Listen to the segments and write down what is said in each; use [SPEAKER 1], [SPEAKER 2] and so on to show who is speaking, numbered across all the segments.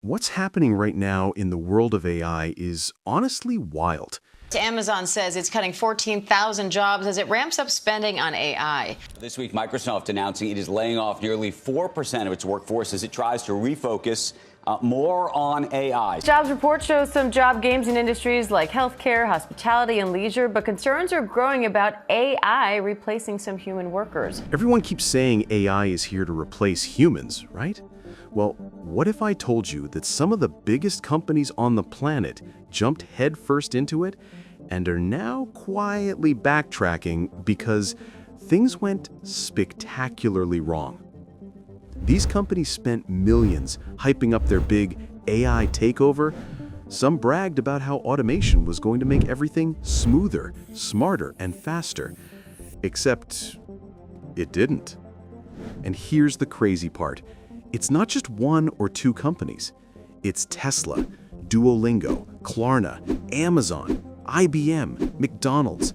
[SPEAKER 1] What's happening right now in the world of AI is honestly wild.
[SPEAKER 2] Amazon says it's cutting 14,000 jobs as it ramps up spending on AI.
[SPEAKER 3] This week, Microsoft announcing it is laying off nearly 4% of its workforce as it tries to refocus more on AI.
[SPEAKER 4] Jobs report shows some job gains in industries like healthcare, hospitality, and leisure, but concerns are growing about AI replacing some human workers.
[SPEAKER 1] Everyone keeps saying AI is here to replace humans, right? Well, what if I told you that some of the biggest companies on the planet jumped headfirst into it and are now quietly backtracking because things went spectacularly wrong? These companies spent millions hyping up their big AI takeover. Some bragged about how automation was going to make everything smoother, smarter, and faster. Except it didn't. And here's the crazy part. It's not just one or two companies. It's Tesla, Duolingo, Klarna, Amazon, IBM, McDonald's.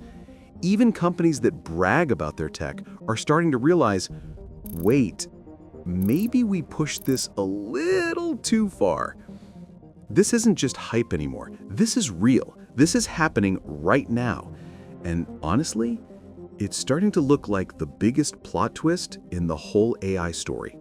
[SPEAKER 1] Even companies that brag about their tech are starting to realize, wait, maybe we pushed this a little too far. This isn't just hype anymore. This is real. This is happening right now. And honestly, it's starting to look like the biggest plot twist in the whole AI story.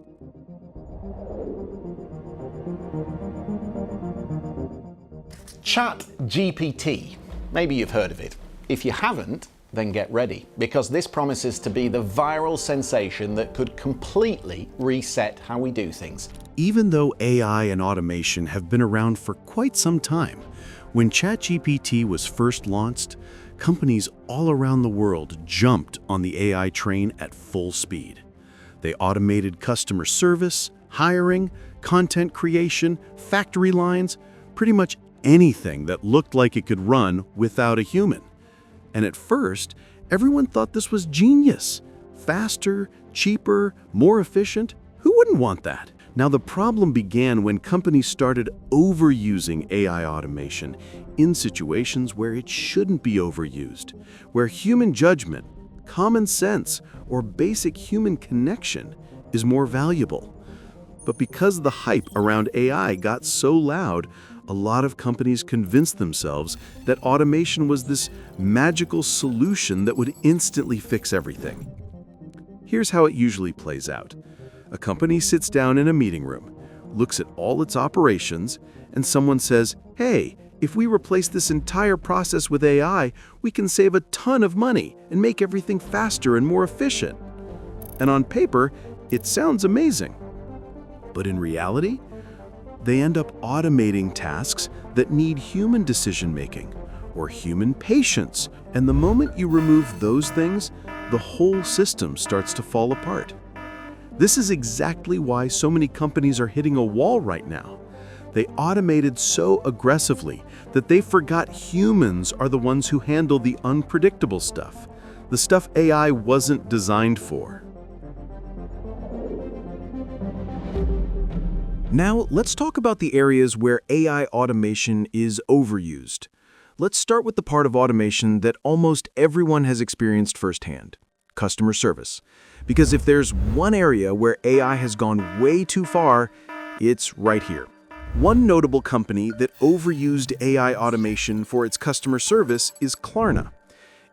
[SPEAKER 5] ChatGPT. Maybe you've heard of it. If you haven't, then get ready, because this promises to be the viral sensation that could completely reset how we do things.
[SPEAKER 1] Even though AI and automation have been around for quite some time, when ChatGPT was first launched, companies all around the world jumped on the AI train at full speed. They automated customer service, hiring, content creation, factory lines, pretty much anything that looked like it could run without a human. And at first, everyone thought this was genius. Faster, cheaper, more efficient. Who wouldn't want that? Now, the problem began when companies started overusing AI automation in situations where it shouldn't be overused, where human judgment, common sense, or basic human connection is more valuable. But because the hype around AI got so loud, a lot of companies convinced themselves that automation was this magical solution that would instantly fix everything. Here's how it usually plays out. A company sits down in a meeting room, looks at all its operations, and someone says, "Hey, if we replace this entire process with AI, we can save a ton of money and make everything faster and more efficient." And on paper, it sounds amazing. But in reality, they end up automating tasks that need human decision-making or human patience. And the moment you remove those things, the whole system starts to fall apart. This is exactly why so many companies are hitting a wall right now. They automated so aggressively that they forgot humans are the ones who handle the unpredictable stuff, the stuff AI wasn't designed for. Now, let's talk about the areas where AI automation is overused. Let's start with the part of automation that almost everyone has experienced firsthand: customer service. Because if there's one area where AI has gone way too far, it's right here. One notable company that overused AI automation for its customer service is Klarna.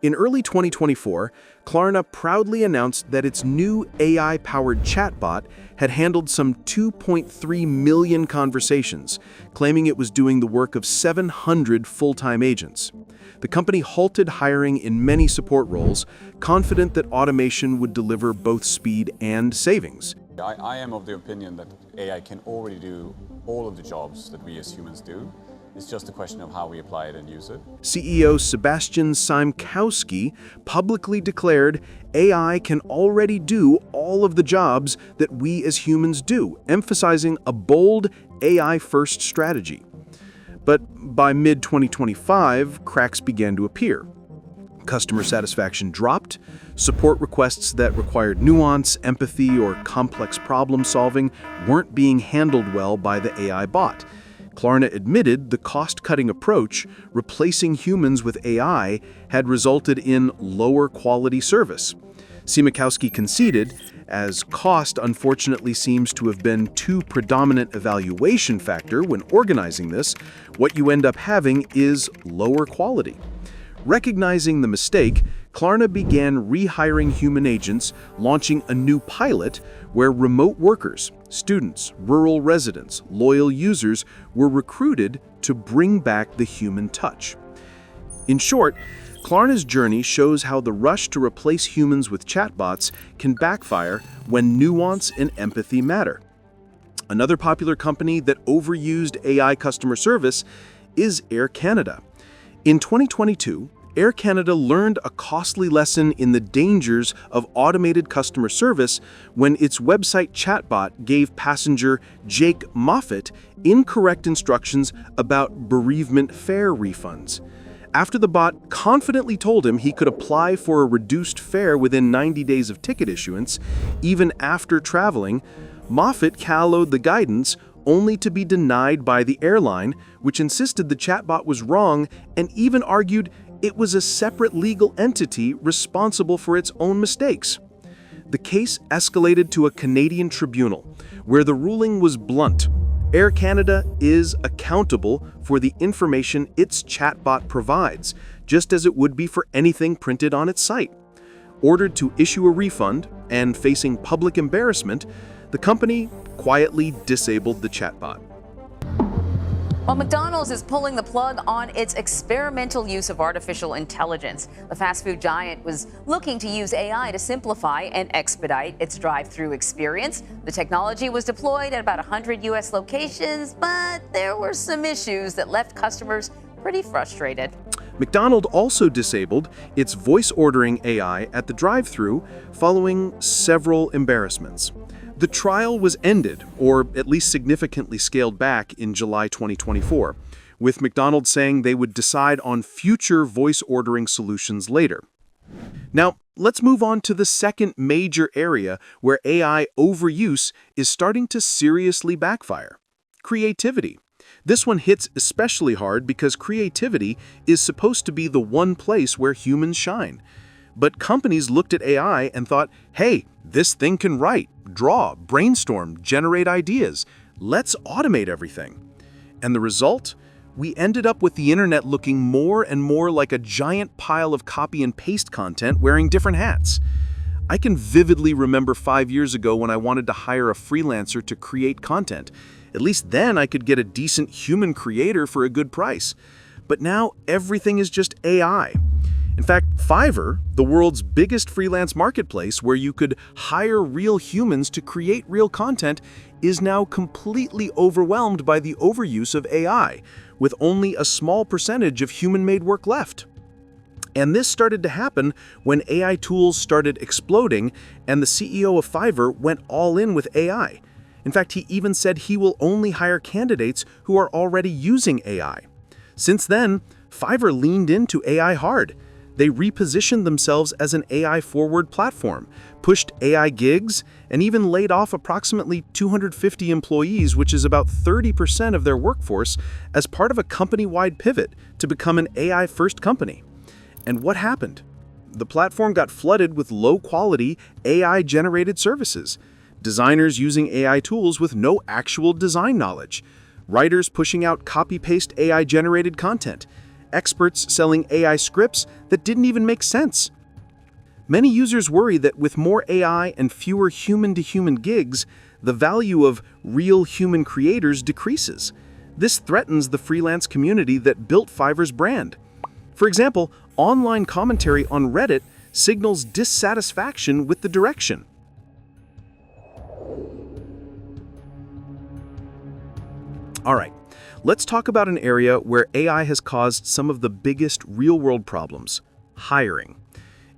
[SPEAKER 1] In early 2024, Klarna proudly announced that its new AI-powered chatbot had handled some 2.3 million conversations, claiming it was doing the work of 700 full-time agents. The company halted hiring in many support roles, confident that automation would deliver both speed and savings.
[SPEAKER 6] I am of the opinion that AI can already do all of the jobs that we as humans do. It's just a question of how we apply it and use it.
[SPEAKER 1] CEO Sebastian Szymkowski publicly declared AI can already do all of the jobs that we as humans do, emphasizing a bold AI-first strategy. But by mid-2025, cracks began to appear. Customer satisfaction dropped, support requests that required nuance, empathy, or complex problem-solving weren't being handled well by the AI bot. Klarna admitted the cost-cutting approach, replacing humans with AI, had resulted in lower quality service. Siemikowski conceded, as cost unfortunately seems to have been too predominant evaluation factor when organizing this, what you end up having is lower quality. Recognizing the mistake, Klarna began rehiring human agents, launching a new pilot where remote workers, students, rural residents, loyal users were recruited to bring back the human touch. In short, Klarna's journey shows how the rush to replace humans with chatbots can backfire when nuance and empathy matter. Another popular company that overused AI customer service is Air Canada. In 2022, Air Canada learned a costly lesson in the dangers of automated customer service when its website chatbot gave passenger Jake Moffat incorrect instructions about bereavement fare refunds. After the bot confidently told him he could apply for a reduced fare within 90 days of ticket issuance, even after traveling, Moffat followed the guidance only to be denied by the airline, which insisted the chatbot was wrong and even argued it was a separate legal entity responsible for its own mistakes. The case escalated to a Canadian tribunal, where the ruling was blunt. Air Canada is accountable for the information its chatbot provides, just as it would be for anything printed on its site. Ordered to issue a refund and facing public embarrassment, the company quietly disabled the chatbot.
[SPEAKER 7] Well, McDonald's is pulling the plug on its experimental use of artificial intelligence. The fast food giant was looking to use AI to simplify and expedite its drive-through experience. The technology was deployed at about 100 U.S. locations, but there were some issues that left customers pretty frustrated.
[SPEAKER 1] McDonald's also disabled its voice ordering AI at the drive-through following several embarrassments. The trial was ended, or at least significantly scaled back, in July 2024, with McDonald's saying they would decide on future voice ordering solutions later. Now, let's move on to the second major area where AI overuse is starting to seriously backfire: creativity. This one hits especially hard because creativity is supposed to be the one place where humans shine. But companies looked at AI and thought, hey, this thing can write, draw, brainstorm, generate ideas. Let's automate everything. And the result? We ended up with the internet looking more and more like a giant pile of copy and paste content wearing different hats. I can vividly remember 5 years ago when I wanted to hire a freelancer to create content. At least then I could get a decent human creator for a good price. But now everything is just AI. In fact, Fiverr, the world's biggest freelance marketplace where you could hire real humans to create real content, is now completely overwhelmed by the overuse of AI, with only a small percentage of human-made work left. And this started to happen when AI tools started exploding and the CEO of Fiverr went all in with AI. In fact, he even said he will only hire candidates who are already using AI. Since then, Fiverr leaned into AI hard. They repositioned themselves as an AI-forward platform, pushed AI gigs, and even laid off approximately 250 employees, which is about 30% of their workforce, as part of a company-wide pivot to become an AI-first company. And what happened? The platform got flooded with low-quality, AI-generated services. Designers using AI tools with no actual design knowledge. Writers pushing out copy-paste AI-generated content. Experts selling AI scripts that didn't even make sense. Many users worry that with more AI and fewer human-to-human gigs, the value of real human creators decreases. This threatens the freelance community that built Fiverr's brand. For example, online commentary on Reddit signals dissatisfaction with the direction. All right. Let's talk about an area where AI has caused some of the biggest real-world problems: hiring.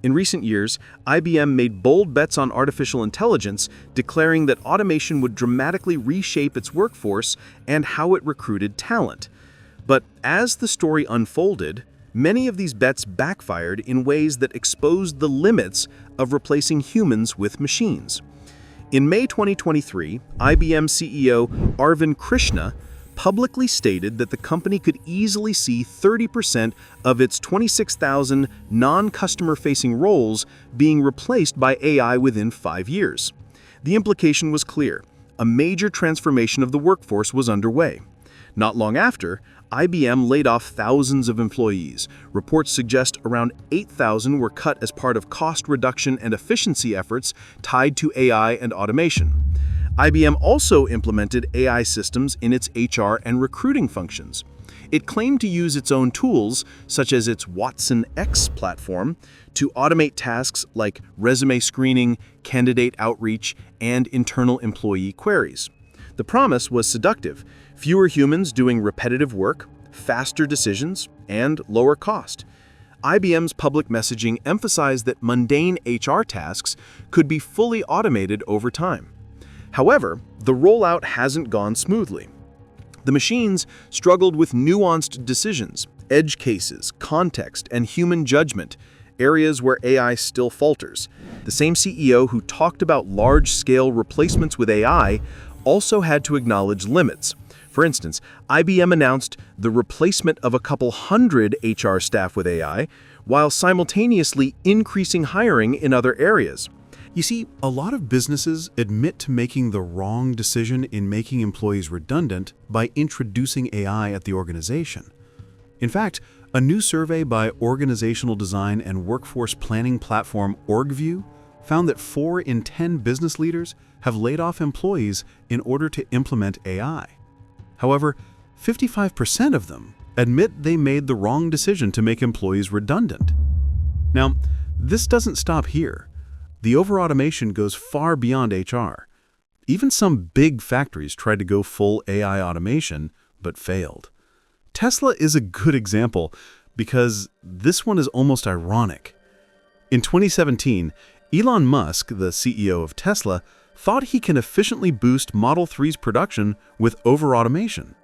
[SPEAKER 1] In recent years, IBM made bold bets on artificial intelligence, declaring that automation would dramatically reshape its workforce and how it recruited talent. But as the story unfolded, many of these bets backfired in ways that exposed the limits of replacing humans with machines. In May 2023, IBM CEO Arvind Krishna publicly stated that the company could easily see 30% of its 26,000 non-customer-facing roles being replaced by AI within 5 years. The implication was clear. A major transformation of the workforce was underway. Not long after, IBM laid off thousands of employees. Reports suggest around 8,000 were cut as part of cost reduction and efficiency efforts tied to AI and automation. IBM also implemented AI systems in its HR and recruiting functions. It claimed to use its own tools, such as its Watson X platform, to automate tasks like resume screening, candidate outreach, and internal employee queries. The promise was seductive: fewer humans doing repetitive work, faster decisions, and lower cost. IBM's public messaging emphasized that mundane HR tasks could be fully automated over time. However, the rollout hasn't gone smoothly. The machines struggled with nuanced decisions, edge cases, context, and human judgment, areas where AI still falters. The same CEO who talked about large-scale replacements with AI also had to acknowledge limits. For instance, IBM announced the replacement of a couple hundred HR staff with AI, while simultaneously increasing hiring in other areas. You see, a lot of businesses admit to making the wrong decision in making employees redundant by introducing AI at the organization. In fact, a new survey by organizational design and workforce planning platform OrgView found that 4 in 10 business leaders have laid off employees in order to implement AI. However, 55% of them admit they made the wrong decision to make employees redundant. Now, this doesn't stop here. The over-automation goes far beyond HR. Even some big factories tried to go full AI automation, but failed. Tesla is a good example because this one is almost ironic. In 2017, Elon Musk, the CEO of Tesla, thought he can efficiently boost Model 3's production with over-automation.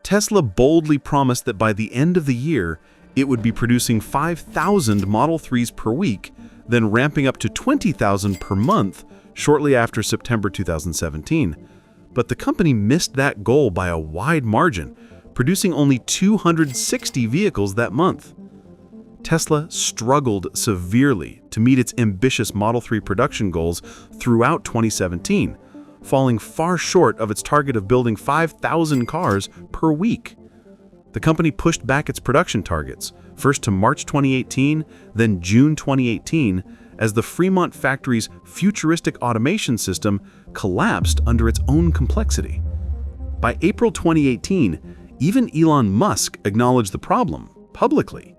[SPEAKER 1] Tesla boldly promised that by the end of the year, it would be producing 5,000 Model 3s per week, then ramping up to 20,000 per month shortly after September 2017. But the company missed that goal by a wide margin, producing only 260 vehicles that month. Tesla struggled severely to meet its ambitious Model 3 production goals throughout 2017, falling far short of its target of building 5,000 cars per week. The company pushed back its production targets, first to March 2018, then June 2018, as the Fremont factory's futuristic automation system collapsed under its own complexity. By April 2018, even Elon Musk acknowledged the problem publicly.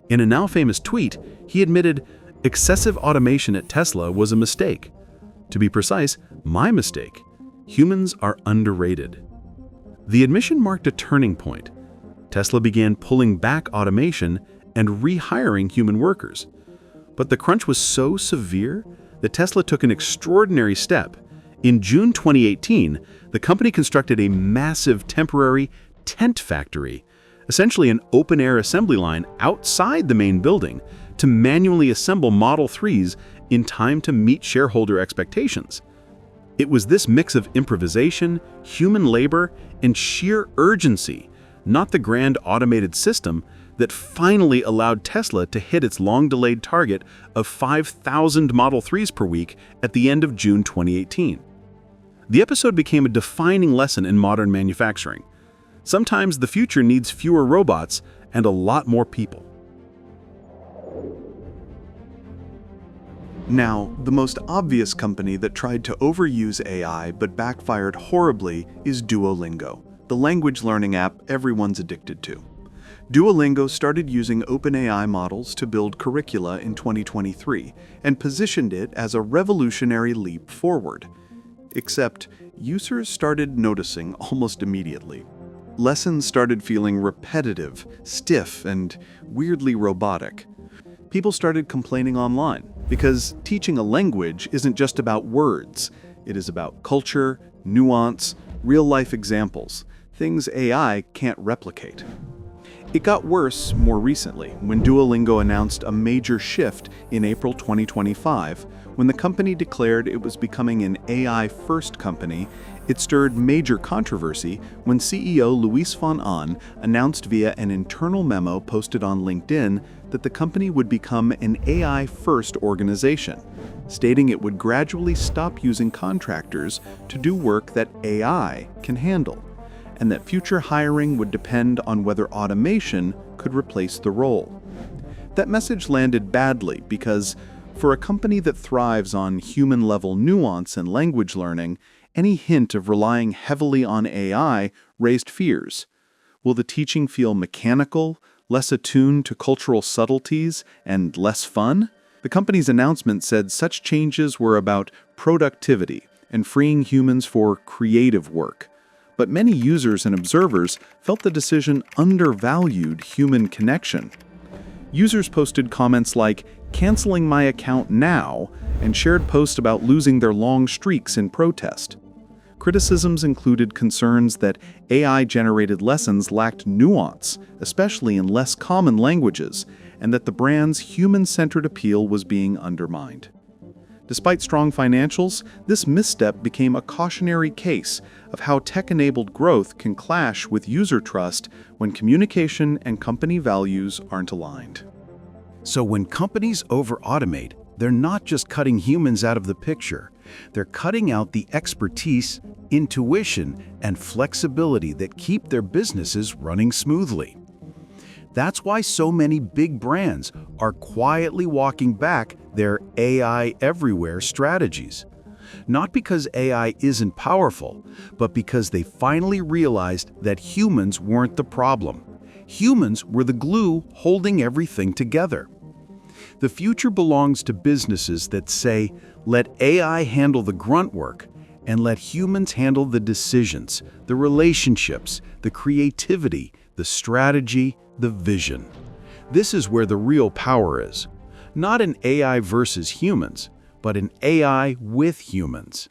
[SPEAKER 1] In a now famous tweet, he admitted, "Excessive automation at Tesla was a mistake. To be precise, my mistake. Humans are underrated." The admission marked a turning point. Tesla began pulling back automation and rehiring human workers. But the crunch was so severe that Tesla took an extraordinary step. In June 2018, the company constructed a massive temporary tent factory, essentially an open-air assembly line outside the main building, to manually assemble Model 3s in time to meet shareholder expectations. It was this mix of improvisation, human labor, and sheer urgency, not the grand automated system, that finally allowed Tesla to hit its long-delayed target of 5,000 Model 3s per week at the end of June 2018. The episode became a defining lesson in modern manufacturing. Sometimes the future needs fewer robots and a lot more people. Now, the most obvious company that tried to overuse AI but backfired horribly is Duolingo, the language learning app everyone's addicted to. Duolingo started using OpenAI models to build curricula in 2023 and positioned it as a revolutionary leap forward. Except, users started noticing almost immediately. Lessons started feeling repetitive, stiff, and weirdly robotic. People started complaining online because teaching a language isn't just about words. It is about culture, nuance, real-life examples, things AI can't replicate. It got worse more recently when Duolingo announced a major shift in April 2025 When the company declared it was becoming an AI-first company, it stirred major controversy when CEO Luis von Ahn announced via an internal memo posted on LinkedIn that the company would become an AI-first organization, stating it would gradually stop using contractors to do work that AI can handle, and that future hiring would depend on whether automation could replace the role. That message landed badly because, for a company that thrives on human-level nuance and language learning, any hint of relying heavily on AI raised fears. Will the teaching feel mechanical, less attuned to cultural subtleties, and less fun? The company's announcement said such changes were about productivity and freeing humans for creative work. But many users and observers felt the decision undervalued human connection. Users posted comments like, "Canceling my account now," and shared posts about losing their long streaks in protest. Criticisms included concerns that AI-generated lessons lacked nuance, especially in less common languages, and that the brand's human-centered appeal was being undermined. Despite strong financials, this misstep became a cautionary case of how tech-enabled growth can clash with user trust when communication and company values aren't aligned.
[SPEAKER 8] So when companies over-automate, they're not just cutting humans out of the picture. They're cutting out the expertise, intuition, and flexibility that keep their businesses running smoothly. That's why so many big brands are quietly walking back their AI everywhere strategies. Not because AI isn't powerful, but because they finally realized that humans weren't the problem. Humans were the glue holding everything together. The future belongs to businesses that say, let AI handle the grunt work, and let humans handle the decisions, the relationships, the creativity, the strategy, the vision. This is where the real power is. Not an AI versus humans, but an AI with humans.